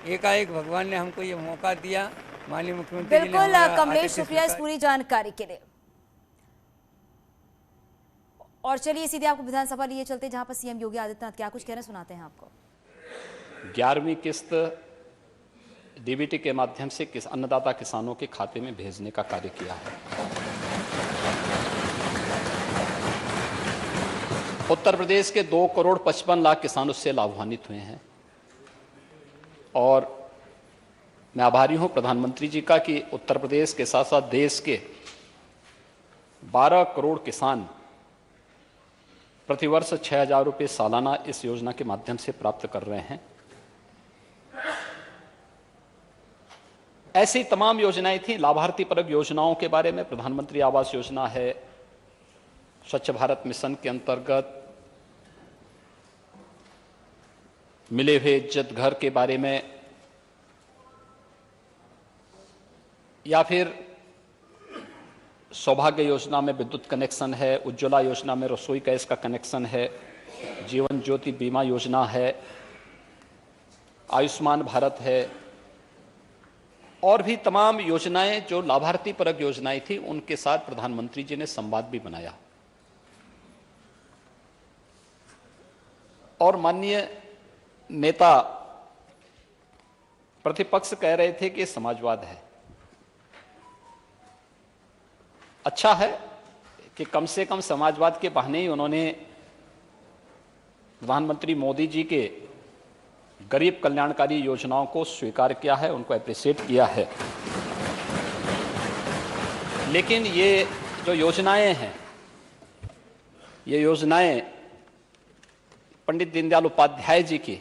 एकाएक भगवान ने हमको ये मौका दिया, माननीय मुख्यमंत्री जी ने बिल्कुल हमारा कमलेश, आतिथ्य शुक्रिया इस स्वीकार। पूरी जानकारी के लिए। और चलिए सीधे आपको विधानसभा लिए चलते, जहां पर सीएम योगी आदित्यनाथ क्या कुछ कह रहे हैं, सुनाते हैं आपको। 11वीं किस्त डीबीटी के माध्यम से अन्नदाता किसानों के खाते में भेजने का कार्य किया है। उत्तर प्रदेश के 2,55,00,000 किसान उससे लाभान्वित हुए हैं और मैं आभारी हूं प्रधानमंत्री जी का कि उत्तर प्रदेश के साथ साथ देश के 12 करोड़ किसान प्रतिवर्ष 6,000 रुपये सालाना इस योजना के माध्यम से प्राप्त कर रहे हैं। ऐसी तमाम योजनाएं थी। लाभार्थी परक योजनाओं के बारे में प्रधानमंत्री आवास योजना है, स्वच्छ भारत मिशन के अंतर्गत मिले हुए इज्जत घर के बारे में, या फिर सौभाग्य योजना में विद्युत कनेक्शन है, उज्ज्वला योजना में रसोई गैस का कनेक्शन है, जीवन ज्योति बीमा योजना है, आयुष्मान भारत है, और भी तमाम योजनाएं जो लाभार्थी परक योजनाएं थी, उनके साथ प्रधानमंत्री जी ने संवाद भी बनाया। और माननीय नेता प्रतिपक्ष कह रहे थे कि समाजवाद है। अच्छा है कि कम से कम समाजवाद के बहाने ही उन्होंने प्रधानमंत्री मोदी जी के गरीब कल्याणकारी योजनाओं को स्वीकार किया है, उनको एप्रिशिएट किया है। लेकिन ये जो योजनाएं हैं, ये योजनाएं पंडित दीनदयाल उपाध्याय जी की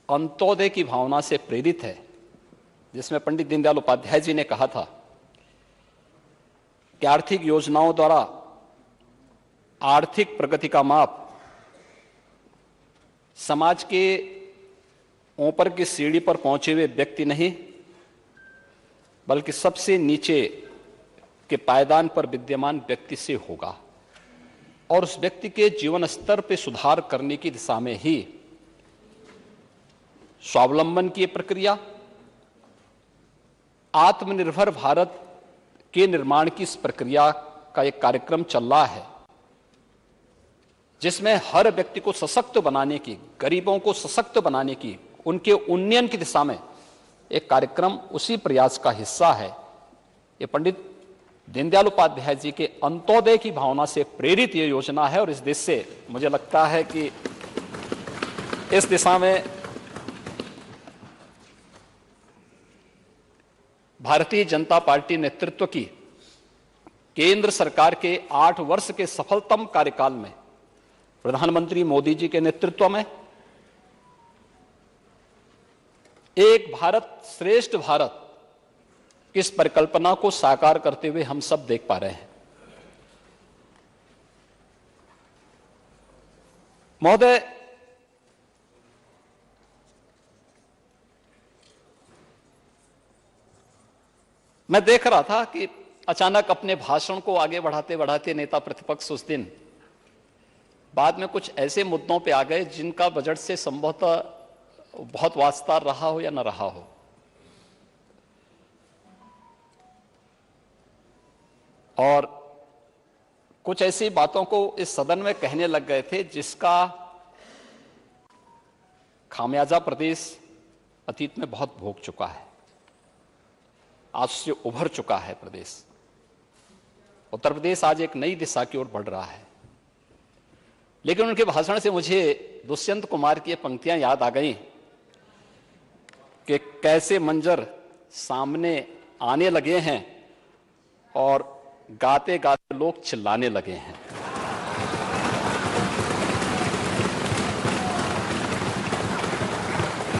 अंत्योदय की भावना से प्रेरित है, जिसमें पंडित दीनदयाल उपाध्याय जी ने कहा था कि आर्थिक योजनाओं द्वारा आर्थिक प्रगति का माप समाज के ऊपर की सीढ़ी पर पहुंचे हुए व्यक्ति नहीं, बल्कि सबसे नीचे के पायदान पर विद्यमान व्यक्ति से होगा। और उस व्यक्ति के जीवन स्तर पर सुधार करने की दिशा में ही स्वावलंबन की प्रक्रिया, आत्मनिर्भर भारत के निर्माण की इस प्रक्रिया का एक कार्यक्रम चल रहा है, जिसमें हर व्यक्ति को सशक्त बनाने की, गरीबों को सशक्त बनाने की, उनके उन्नयन की दिशा में एक कार्यक्रम उसी प्रयास का हिस्सा है। ये पंडित दीनदयाल उपाध्याय जी के अंत्योदय की भावना से प्रेरित ये योजना है और इस देश से मुझे लगता है कि इस दिशा में भारतीय जनता पार्टी नेतृत्व की केंद्र सरकार के 8 वर्ष के सफलतम कार्यकाल में प्रधानमंत्री मोदी जी के नेतृत्व में एक भारत श्रेष्ठ भारत इस परिकल्पना को साकार करते हुए हम सब देख पा रहे हैं। महोदय, मैं देख रहा था कि अचानक अपने भाषण को आगे बढ़ाते बढ़ाते नेता प्रतिपक्ष उस दिन बाद में कुछ ऐसे मुद्दों पे आ गए जिनका बजट से संभवतः बहुत वास्ता रहा हो या न रहा हो। और कुछ ऐसी बातों को इस सदन में कहने लग गए थे जिसका खामियाजा प्रदेश अतीत में बहुत भोग चुका है, आज से उभर चुका है प्रदेश। उत्तर प्रदेश आज एक नई दिशा की ओर बढ़ रहा है। लेकिन उनके भाषण से मुझे दुष्यंत कुमार की ये पंक्तियां याद आ गई कि कैसे मंजर सामने आने लगे हैं और गाते गाते लोग चिल्लाने लगे हैं।